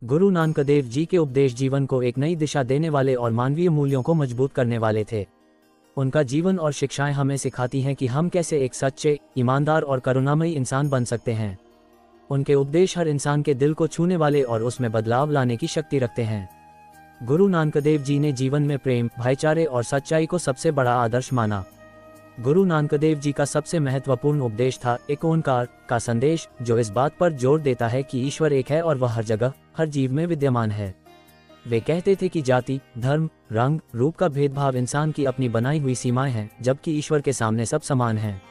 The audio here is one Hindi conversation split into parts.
गुरु नानक देव जी के उपदेश जीवन को एक नई दिशा देने वाले और मानवीय मूल्यों को मजबूत करने वाले थे। उनका जीवन और शिक्षाएं हमें सिखाती हैं कि हम कैसे एक सच्चे, ईमानदार और करुणामयी इंसान बन सकते हैं। उनके उपदेश हर इंसान के दिल को छूने वाले और उसमें बदलाव लाने की शक्ति रखते हैं। गुरु नानक देव जी ने जीवन में प्रेम, भाईचारे और सच्चाई को सबसे बड़ा आदर्श माना। गुरु नानक देव जी का सबसे महत्वपूर्ण उपदेश था एक ओंकार का संदेश, जो इस बात पर जोर देता है कि ईश्वर एक है और वह हर जगह, हर जीव में विद्यमान है। वे कहते थे कि जाति, धर्म, रंग, रूप का भेदभाव इंसान की अपनी बनाई हुई सीमाएं हैं, जबकि ईश्वर के सामने सब समान हैं।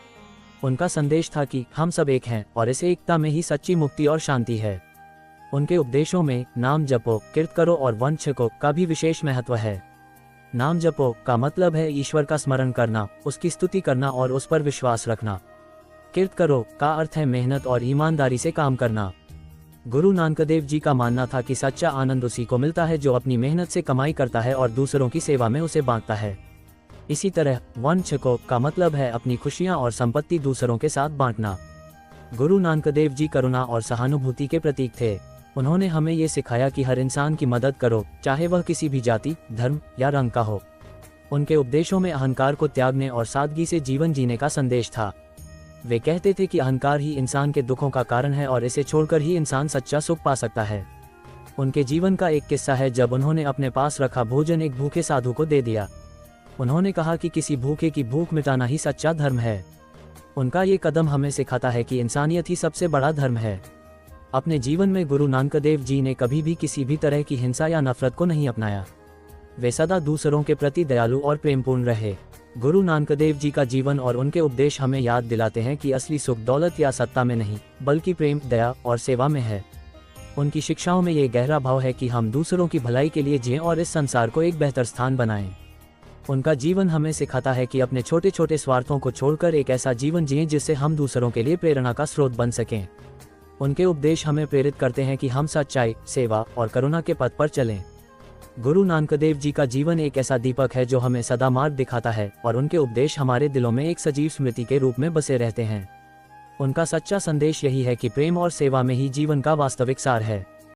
उनका संदेश था कि हम सब एक हैं और इस एकता में ही सच्ची मुक्ति और शांति है। उनके उपदेशों में नाम जपो, कीर्त करो और वंशको का भी विशेष महत्व है। नाम जपो का मतलब है ईश्वर का स्मरण करना, उसकी स्तुति करना और उस पर विश्वास रखना। कीर्त करो का अर्थ है मेहनत और ईमानदारी से काम करना। गुरु नानक देव जी का मानना था कि सच्चा आनंद उसी को मिलता है जो अपनी मेहनत से कमाई करता है और दूसरों की सेवा में उसे बांटता है। इसी तरह वंशको का मतलब है अपनी खुशियां और संपत्ति दूसरों के साथ बांटना। गुरु नानक देव जी करुणा और सहानुभूति के प्रतीक थे। उन्होंने हमें ये सिखाया कि हर इंसान की मदद करो, चाहे वह किसी भी जाति, धर्म या रंग का हो। उनके उपदेशों में अहंकार को त्यागने और सादगी से जीवन जीने का संदेश था। वे कहते थे कि अहंकार ही इंसान के दुखों का कारण है और इसे छोड़कर ही इंसान सच्चा सुख पा सकता है। उनके जीवन का एक किस्सा है जब उन्होंने अपने पास रखा भोजन एक भूखे साधु को दे दिया। उन्होंने कहा कि किसी भूखे की भूख मिटाना ही सच्चा धर्म है। उनका ये कदम हमें सिखाता है कि इंसानियत ही सबसे बड़ा धर्म है। अपने जीवन में गुरु नानक देव जी ने कभी भी किसी भी तरह की हिंसा या नफरत को नहीं अपनाया। वे सदा दूसरों के प्रति दयालु और प्रेमपूर्ण रहे। गुरु नानक देव जी का जीवन और उनके उपदेश हमें याद दिलाते हैं कि असली सुख दौलत या सत्ता में नहीं, बल्कि प्रेम, दया और सेवा में है। उनकी शिक्षाओं में ये गहरा भाव है कि हम दूसरों की भलाई के लिए जिएं और इस संसार को एक बेहतर स्थान बनाएं। उनका जीवन हमें सिखाता है कि अपने छोटे छोटे स्वार्थों को छोड़कर एक ऐसा जीवन जिएं जिससे हम दूसरों के लिए प्रेरणा का स्रोत बन सकें। उनके उपदेश हमें प्रेरित करते हैं कि हम सच्चाई, सेवा और करुणा के पथ पर चलें। गुरु नानक देव जी का जीवन एक ऐसा दीपक है जो हमें सदा मार्ग दिखाता है और उनके उपदेश हमारे दिलों में एक सजीव स्मृति के रूप में बसे रहते हैं। उनका सच्चा संदेश यही है कि प्रेम और सेवा में ही जीवन का वास्तविक सार है।